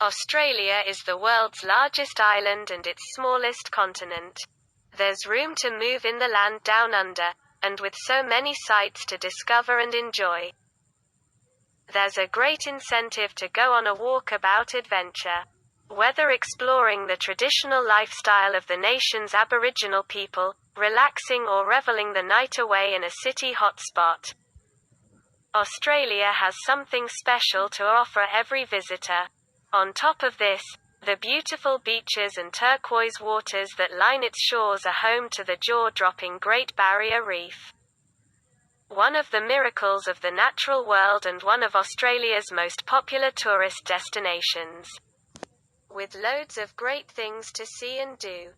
Australia is the world's largest island and its smallest continent. There's room to move in the land down under, and with so many sights to discover and enjoy, there's a great incentive to go on a walkabout adventure. Whether exploring the traditional lifestyle of the nation's Aboriginal people, relaxing or reveling the night away in a city hotspot, Australia has something special to offer every visitor. On top of this, the beautiful beaches and turquoise waters that line its shores are home to the jaw-dropping Great Barrier Reef, one of the miracles of the natural world and one of Australia's most popular tourist destinations. With loads of great things to see and do,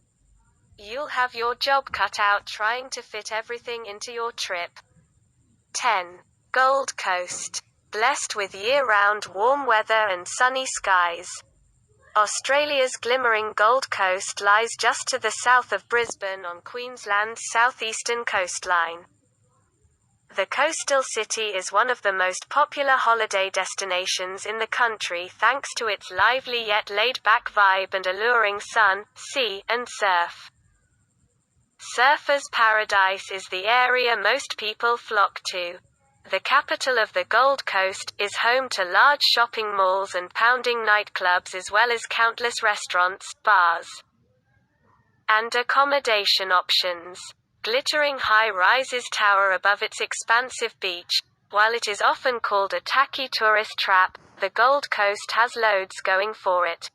you'll have your job cut out trying to fit everything into your trip. 10. Gold Coast. Blessed with year-round warm weather and sunny skies, Australia's glimmering Gold Coast lies just to the south of Brisbane on Queensland's southeastern coastline. The coastal city is one of the most popular holiday destinations in the country thanks to its lively yet laid-back vibe and alluring sun, sea, and surf. Surfers' paradise is the area most people flock to. The capital of the Gold Coast is home to large shopping malls and pounding nightclubs as well as countless restaurants, bars, and accommodation options. Glittering high-rises tower above its expansive beach. While it is often called a tacky tourist trap, the Gold Coast has loads going for it.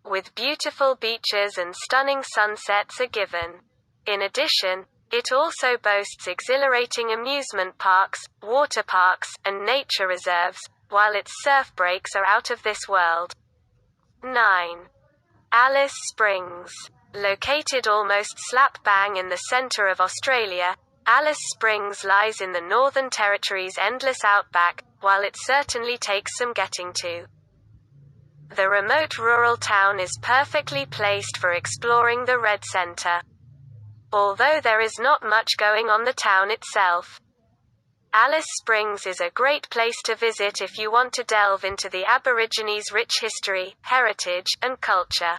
With beautiful beaches and stunning sunsets a given. In addition, it also boasts exhilarating amusement parks, water parks, and nature reserves, while its surf breaks are out of this world. 9. Alice Springs. Located almost slap bang in the center of Australia, Alice Springs lies in the Northern Territory's endless outback, while it certainly takes some getting to. The remote rural town is perfectly placed for exploring the Red Centre. Although there is not much going on the town itself, Alice Springs is a great place to visit if you want to delve into the Aborigines' rich history, heritage, and culture.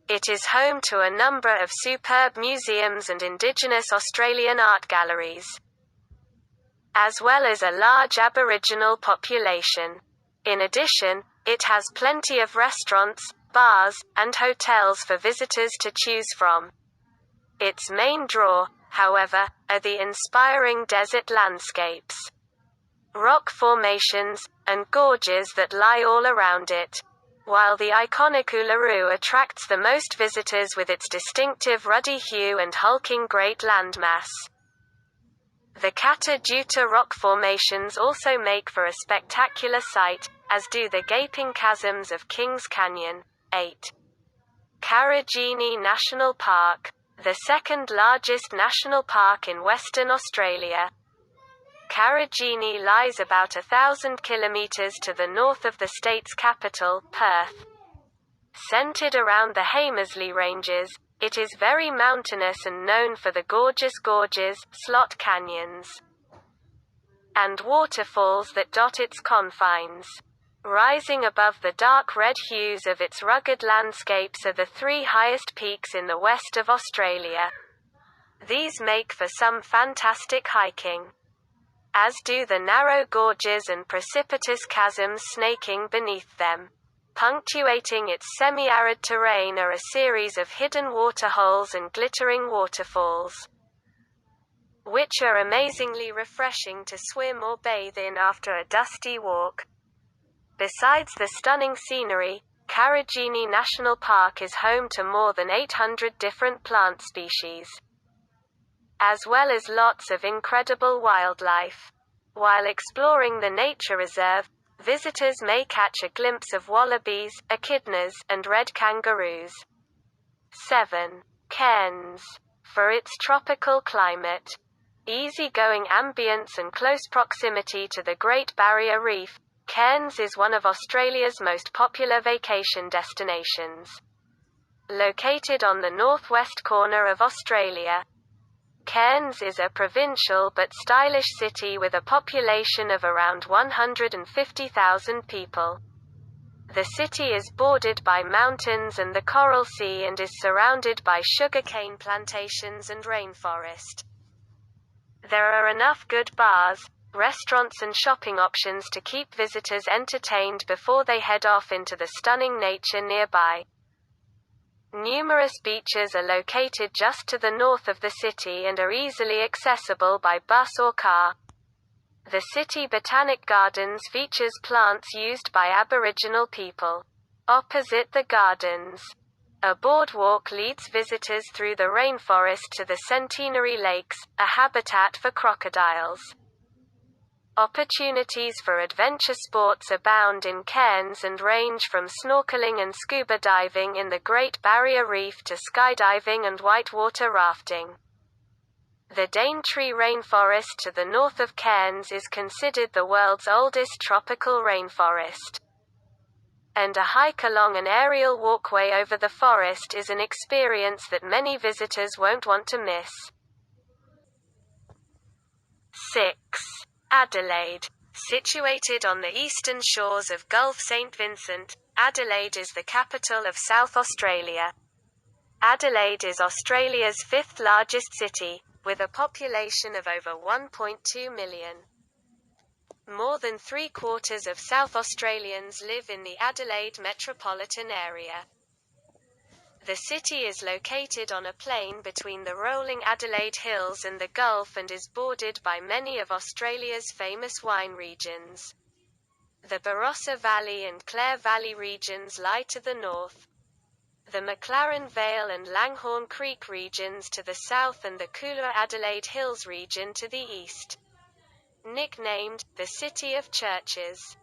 It is home to a number of superb museums and Indigenous Australian art galleries, as well as a large Aboriginal population. In addition, it has plenty of restaurants, bars, and hotels for visitors to choose from. Its main draw, however, are the inspiring desert landscapes, rock formations, and gorges that lie all around it. While the iconic Uluru attracts the most visitors with its distinctive ruddy hue and hulking great landmass, the Kata Juta rock formations also make for a spectacular sight, as do the gaping chasms of Kings Canyon. 8. Karijini National Park. The second largest national park in Western Australia. Karijini lies about 1,000 kilometers to the north of the state's capital, Perth. Centered around the Hamersley Ranges, it is very mountainous and known for the gorgeous gorges, slot canyons, and waterfalls that dot its confines. Rising above the dark red hues of its rugged landscapes are the 3 highest peaks in the west of Australia. These make for some fantastic hiking, as do the narrow gorges and precipitous chasms snaking beneath them. Punctuating its semi-arid terrain are a series of hidden waterholes and glittering waterfalls, which are amazingly refreshing to swim or bathe in after a dusty walk. Besides the stunning scenery, Karijini National Park is home to more than 800 different plant species, as well as lots of incredible wildlife. While exploring the nature reserve, visitors may catch a glimpse of wallabies, echidnas, and red kangaroos. 7. Cairns. For its tropical climate, easy-going ambience and close proximity to the Great Barrier Reef, Cairns is one of Australia's most popular vacation destinations. Located on the northwest corner of Australia, Cairns is a provincial but stylish city with a population of around 150,000 people. The city is bordered by mountains and the Coral Sea and is surrounded by sugarcane plantations and rainforest. There are enough good bars, restaurants and shopping options to keep visitors entertained before they head off into the stunning nature nearby. Numerous beaches are located just to the north of the city and are easily accessible by bus or car. The city Botanic Gardens features plants used by Aboriginal people. Opposite the gardens, a boardwalk leads visitors through the rainforest to the Centenary Lakes, a habitat for crocodiles. Opportunities for adventure sports abound in Cairns and range from snorkeling and scuba diving in the Great Barrier Reef to skydiving and whitewater rafting. The Daintree rainforest to the north of Cairns is considered the world's oldest tropical rainforest. And a hike along an aerial walkway over the forest is an experience that many visitors won't want to miss. 6. Adelaide. Situated on the eastern shores of Gulf St. Vincent, Adelaide is the capital of South Australia. Adelaide is Australia's fifth largest city, with a population of over 1.2 million. More than 3/4 of South Australians live in the Adelaide metropolitan area. The city is located on a plain between the rolling Adelaide Hills and the Gulf and is bordered by many of Australia's famous wine regions. The Barossa Valley and Clare Valley regions lie to the north. The McLaren Vale and Langhorne Creek regions to the south and the cooler Adelaide Hills region to the east. Nicknamed, the City of Churches.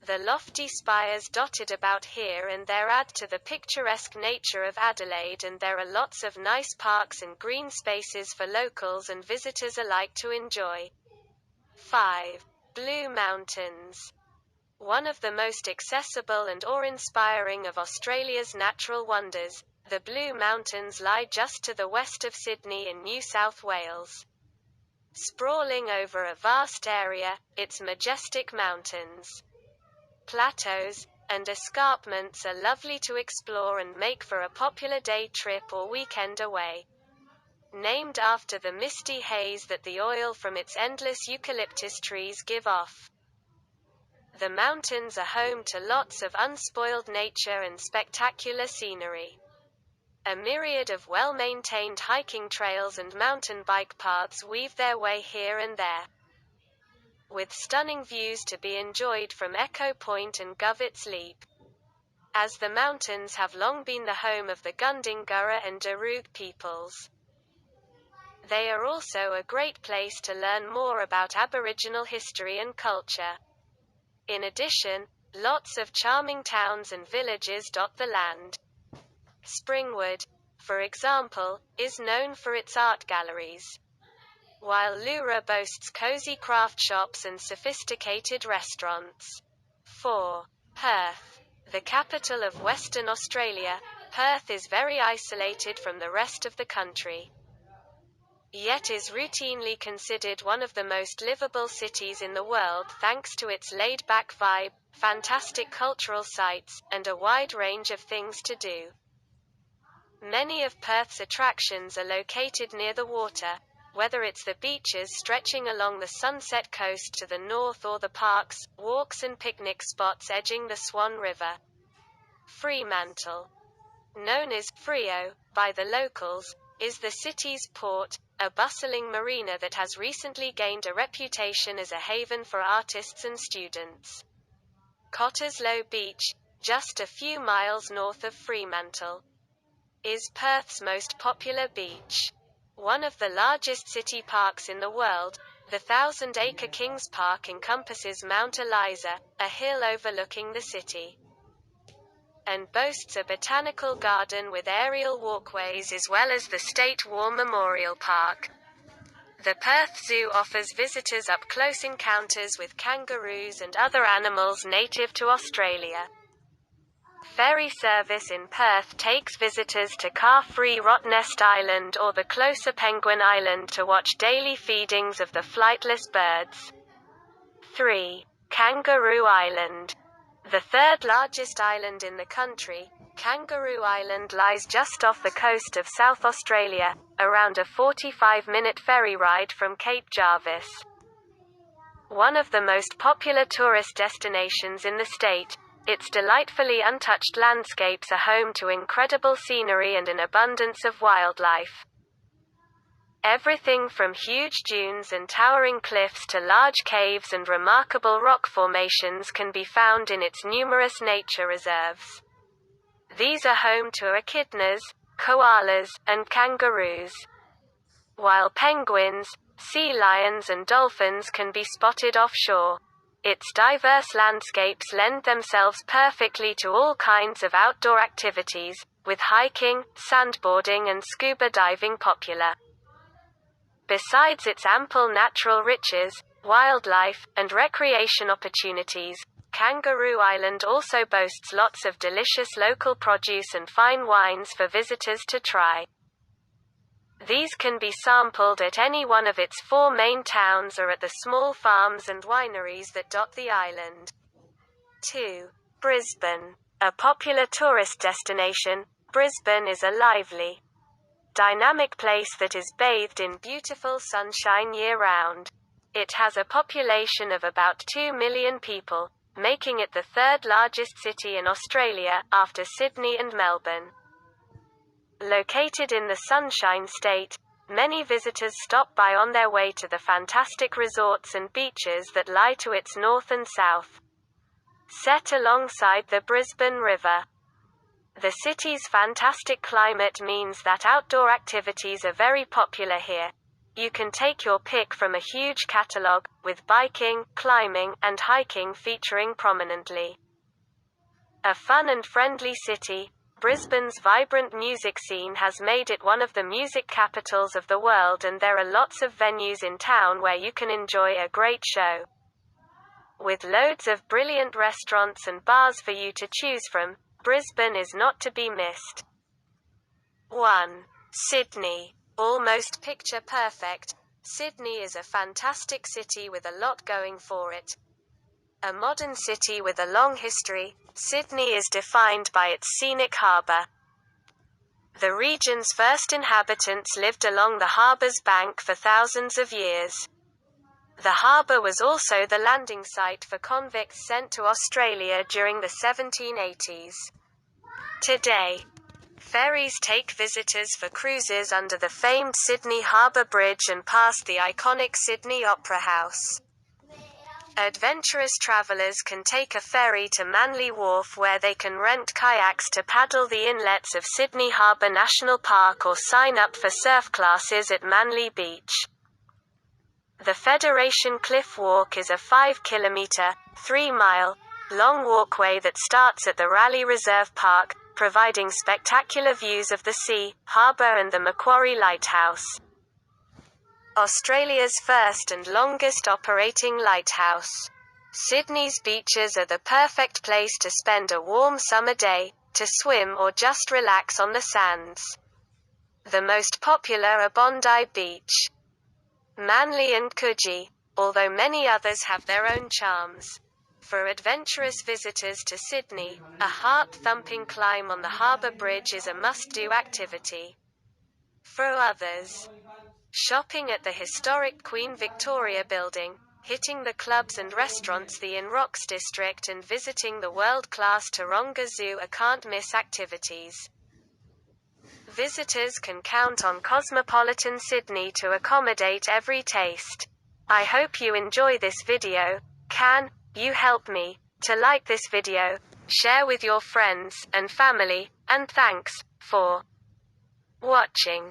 The lofty spires dotted about here and there add to the picturesque nature of Adelaide, and there are lots of nice parks and green spaces for locals and visitors alike to enjoy. 5. Blue Mountains. One of the most accessible and awe-inspiring of Australia's natural wonders, the Blue Mountains lie just to the west of Sydney in New South Wales. Sprawling over a vast area, its majestic mountains, plateaus, and escarpments are lovely to explore and make for a popular day trip or weekend away. Named after the misty haze that the oil from its endless eucalyptus trees give off. The mountains are home to lots of unspoiled nature and spectacular scenery. A myriad of well-maintained hiking trails and mountain bike paths weave their way here and there, with stunning views to be enjoyed from Echo Point and Govetts Leap, as the mountains have long been the home of the Gundungurra and Darug peoples. They are also a great place to learn more about Aboriginal history and culture. In addition, lots of charming towns and villages dot the land. Springwood, for example, is known for its art galleries, while Leura boasts cozy craft shops and sophisticated restaurants. 4. Perth. The capital of Western Australia, Perth is very isolated from the rest of the country, yet is routinely considered one of the most livable cities in the world thanks to its laid-back vibe, fantastic cultural sites, and a wide range of things to do. Many of Perth's attractions are located near the water, whether it's the beaches stretching along the Sunset Coast to the north or the parks, walks and picnic spots edging the Swan River. Fremantle, known as Freo by the locals, is the city's port, a bustling marina that has recently gained a reputation as a haven for artists and students. Cottesloe Beach, just a few miles north of Fremantle, is Perth's most popular beach. One of the largest city parks in the world, the 1,000-acre Kings Park encompasses Mount Eliza, a hill overlooking the city, and boasts a botanical garden with aerial walkways as well as the State War Memorial Park. The Perth Zoo offers visitors up-close encounters with kangaroos and other animals native to Australia. Ferry service in Perth takes visitors to car-free Rottnest Island or the closer Penguin Island to watch daily feedings of the flightless birds. 3. Kangaroo Island. The third largest island in the country, Kangaroo Island, lies just off the coast of South Australia, around a 45-minute ferry ride from Cape Jarvis. One of the most popular tourist destinations in the state, its delightfully untouched landscapes are home to incredible scenery and an abundance of wildlife. Everything from huge dunes and towering cliffs to large caves and remarkable rock formations can be found in its numerous nature reserves. These are home to echidnas, koalas, and kangaroos. While penguins, sea lions and dolphins can be spotted offshore. Its diverse landscapes lend themselves perfectly to all kinds of outdoor activities, with hiking, sandboarding and scuba diving popular. Besides its ample natural riches, wildlife, and recreation opportunities, Kangaroo Island also boasts lots of delicious local produce and fine wines for visitors to try. These can be sampled at any one of its 4 main towns or at the small farms and wineries that dot the island. 2. Brisbane. A popular tourist destination, Brisbane is a lively, dynamic place that is bathed in beautiful sunshine year-round. It has a population of about 2 million people, making it the third largest city in Australia, after Sydney and Melbourne. Located in the Sunshine State, many visitors stop by on their way to the fantastic resorts and beaches that lie to its north and south. Set alongside the Brisbane River. The city's fantastic climate means that outdoor activities are very popular here. You can take your pick from a huge catalogue, with biking, climbing, and hiking featuring prominently. A fun and friendly city, Brisbane's vibrant music scene has made it one of the music capitals of the world, and there are lots of venues in town where you can enjoy a great show. With loads of brilliant restaurants and bars for you to choose from, Brisbane is not to be missed. 1. Sydney. Almost picture perfect, Sydney is a fantastic city with a lot going for it. A modern city with a long history, Sydney is defined by its scenic harbour. The region's first inhabitants lived along the harbour's bank for thousands of years. The harbour was also the landing site for convicts sent to Australia during the 1780s. Today, ferries take visitors for cruises under the famed Sydney Harbour Bridge and past the iconic Sydney Opera House. Adventurous travellers can take a ferry to Manly Wharf, where they can rent kayaks to paddle the inlets of Sydney Harbour National Park or sign up for surf classes at Manly Beach. The Federation Cliff Walk is a 5-kilometre, 3-mile, long walkway that starts at the Raleigh Reserve Park, providing spectacular views of the sea, harbour and the Macquarie Lighthouse. Australia's first and longest operating lighthouse. Sydney's beaches are the perfect place to spend a warm summer day, to swim or just relax on the sands. The most popular are Bondi Beach, Manly and Coogee, although many others have their own charms. For adventurous visitors to Sydney, a heart-thumping climb on the Harbour Bridge is a must-do activity. For others, shopping at the historic Queen Victoria Building, hitting the clubs and restaurants the Rocks district and visiting the world-class Taronga Zoo are can't-miss activities. Visitors can count on cosmopolitan Sydney to accommodate every taste. I hope you enjoy this video. Can you help me to like this video, share with your friends and family, and thanks for watching.